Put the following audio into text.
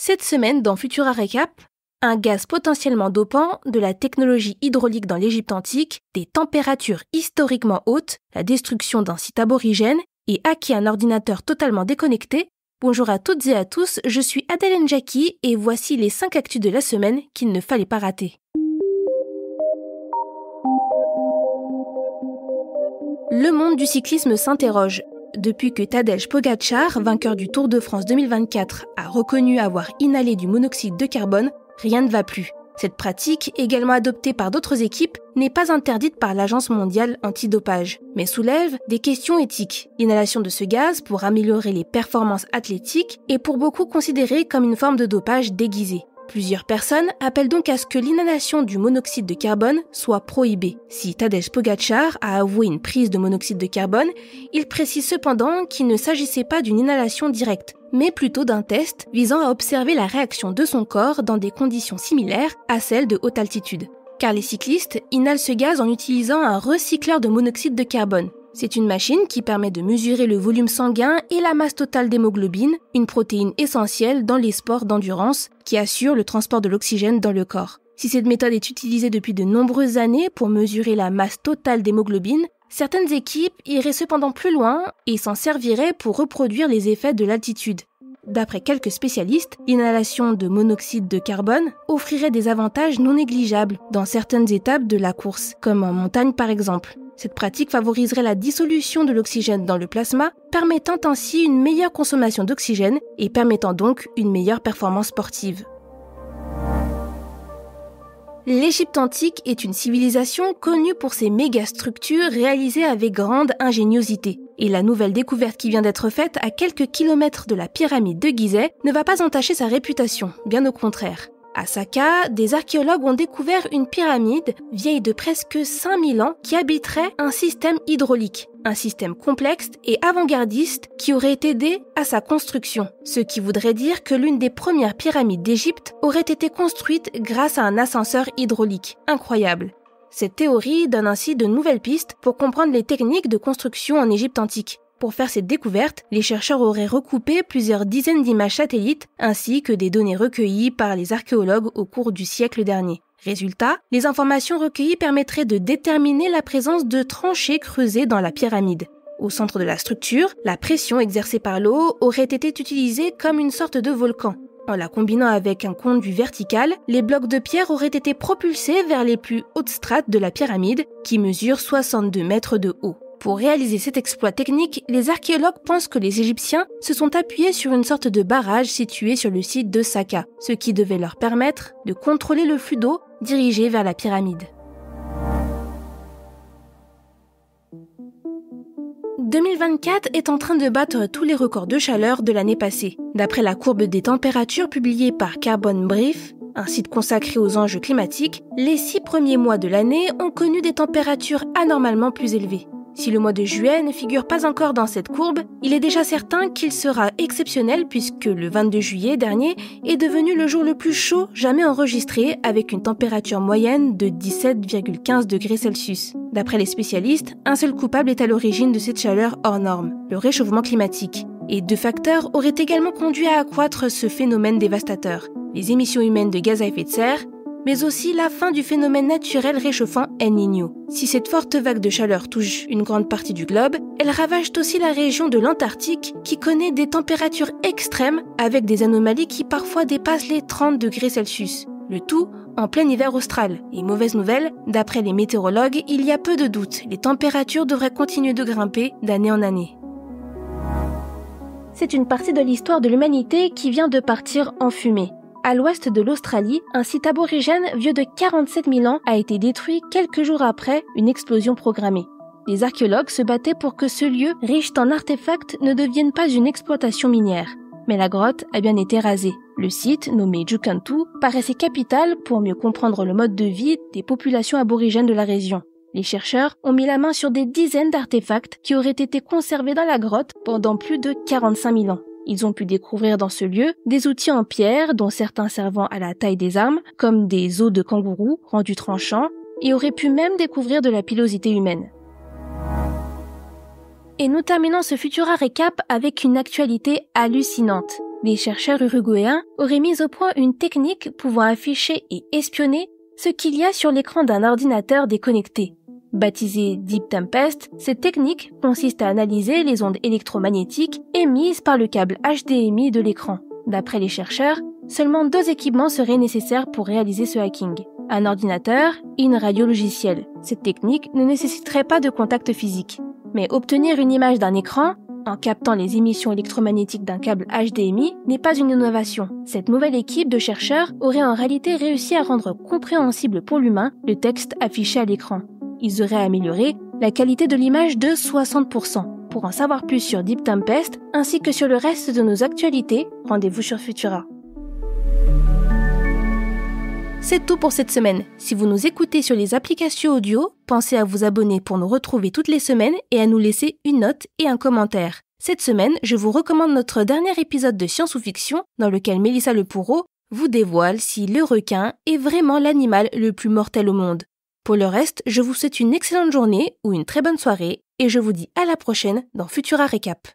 Cette semaine, dans Futura Recap, un gaz potentiellement dopant, de la technologie hydraulique dans l'Égypte antique, des températures historiquement hautes, la destruction d'un site aborigène et hacker un ordinateur totalement déconnecté. Bonjour à toutes et à tous, je suis Adèle Njaki et voici les 5 actus de la semaine qu'il ne fallait pas rater. Le monde du cyclisme s'interroge. Depuis que Tadej Pogačar, vainqueur du Tour de France 2024, a reconnu avoir inhalé du monoxyde de carbone, rien ne va plus. Cette pratique, également adoptée par d'autres équipes, n'est pas interdite par l'Agence mondiale antidopage, mais soulève des questions éthiques. L'inhalation de ce gaz pour améliorer les performances athlétiques est pour beaucoup considérée comme une forme de dopage déguisé. Plusieurs personnes appellent donc à ce que l'inhalation du monoxyde de carbone soit prohibée. Si Tadej Pogačar a avoué une prise de monoxyde de carbone, il précise cependant qu'il ne s'agissait pas d'une inhalation directe, mais plutôt d'un test visant à observer la réaction de son corps dans des conditions similaires à celles de haute altitude. Car les cyclistes inhalent ce gaz en utilisant un recycleur de monoxyde de carbone. C'est une machine qui permet de mesurer le volume sanguin et la masse totale d'hémoglobine, une protéine essentielle dans les sports d'endurance qui assure le transport de l'oxygène dans le corps. Si cette méthode est utilisée depuis de nombreuses années pour mesurer la masse totale d'hémoglobine, certaines équipes iraient cependant plus loin et s'en serviraient pour reproduire les effets de l'altitude. D'après quelques spécialistes, l'inhalation de monoxyde de carbone offrirait des avantages non négligeables dans certaines étapes de la course, comme en montagne par exemple. Cette pratique favoriserait la dissolution de l'oxygène dans le plasma, permettant ainsi une meilleure consommation d'oxygène et permettant donc une meilleure performance sportive. L'Égypte antique est une civilisation connue pour ses mégastructures réalisées avec grande ingéniosité. Et la nouvelle découverte qui vient d'être faite à quelques kilomètres de la pyramide de Gizeh ne va pas entacher sa réputation, bien au contraire. À Saka, des archéologues ont découvert une pyramide vieille de presque 5000 ans qui abriterait un système hydraulique, un système complexe et avant-gardiste qui aurait aidé à sa construction. Ce qui voudrait dire que l'une des premières pyramides d'Égypte aurait été construite grâce à un ascenseur hydraulique. Incroyable. Cette théorie donne ainsi de nouvelles pistes pour comprendre les techniques de construction en Égypte antique. Pour faire cette découverte, les chercheurs auraient recoupé plusieurs dizaines d'images satellites ainsi que des données recueillies par les archéologues au cours du siècle dernier. Résultat, les informations recueillies permettraient de déterminer la présence de tranchées creusées dans la pyramide. Au centre de la structure, la pression exercée par l'eau aurait été utilisée comme une sorte de volcan. En la combinant avec un conduit vertical, les blocs de pierre auraient été propulsés vers les plus hautes strates de la pyramide, qui mesurent 62 mètres de haut. Pour réaliser cet exploit technique, les archéologues pensent que les Égyptiens se sont appuyés sur une sorte de barrage situé sur le site de Saka, ce qui devait leur permettre de contrôler le flux d'eau dirigé vers la pyramide. 2024 est en train de battre tous les records de chaleur de l'année passée. D'après la courbe des températures publiée par Carbon Brief, un site consacré aux enjeux climatiques, les 6 premiers mois de l'année ont connu des températures anormalement plus élevées. Si le mois de juillet ne figure pas encore dans cette courbe, il est déjà certain qu'il sera exceptionnel puisque le 22 juillet dernier est devenu le jour le plus chaud jamais enregistré avec une température moyenne de 17,15 degrés Celsius. D'après les spécialistes, un seul coupable est à l'origine de cette chaleur hors norme, le réchauffement climatique. Et 2 facteurs auraient également conduit à accroître ce phénomène dévastateur, les émissions humaines de gaz à effet de serre, mais aussi la fin du phénomène naturel réchauffant El Niño. Si cette forte vague de chaleur touche une grande partie du globe, elle ravage aussi la région de l'Antarctique qui connaît des températures extrêmes avec des anomalies qui parfois dépassent les 30 degrés Celsius. Le tout en plein hiver austral. Et mauvaise nouvelle, d'après les météorologues, il y a peu de doute, les températures devraient continuer de grimper d'année en année. C'est une partie de l'histoire de l'humanité qui vient de partir en fumée. À l'ouest de l'Australie, un site aborigène vieux de 47 000 ans a été détruit quelques jours après une explosion programmée. Les archéologues se battaient pour que ce lieu, riche en artefacts, ne devienne pas une exploitation minière. Mais la grotte a bien été rasée. Le site, nommé Jukantu, paraissait capital pour mieux comprendre le mode de vie des populations aborigènes de la région. Les chercheurs ont mis la main sur des dizaines d'artefacts qui auraient été conservés dans la grotte pendant plus de 45 000 ans. Ils ont pu découvrir dans ce lieu des outils en pierre, dont certains servant à la taille des armes, comme des os de kangourou rendus tranchants, et auraient pu même découvrir de la pilosité humaine. Et nous terminons ce Futura Recap avec une actualité hallucinante. Les chercheurs uruguayens auraient mis au point une technique pouvant afficher et espionner ce qu'il y a sur l'écran d'un ordinateur déconnecté. Baptisée Deep Tempest, cette technique consiste à analyser les ondes électromagnétiques émises par le câble HDMI de l'écran. D'après les chercheurs, seulement 2 équipements seraient nécessaires pour réaliser ce hacking. Un ordinateur et une radio logicielle. Cette technique ne nécessiterait pas de contact physique. Mais obtenir une image d'un écran, en captant les émissions électromagnétiques d'un câble HDMI, n'est pas une innovation. Cette nouvelle équipe de chercheurs aurait en réalité réussi à rendre compréhensible pour l'humain le texte affiché à l'écran. Ils auraient amélioré la qualité de l'image de 60%. Pour en savoir plus sur Deep Tempest, ainsi que sur le reste de nos actualités, rendez-vous sur Futura. C'est tout pour cette semaine. Si vous nous écoutez sur les applications audio, pensez à vous abonner pour nous retrouver toutes les semaines et à nous laisser une note et un commentaire. Cette semaine, je vous recommande notre dernier épisode de Science ou Fiction, dans lequel Mélissa Lepoureau vous dévoile si le requin est vraiment l'animal le plus mortel au monde. Pour le reste, je vous souhaite une excellente journée ou une très bonne soirée et je vous dis à la prochaine dans Futura Récap.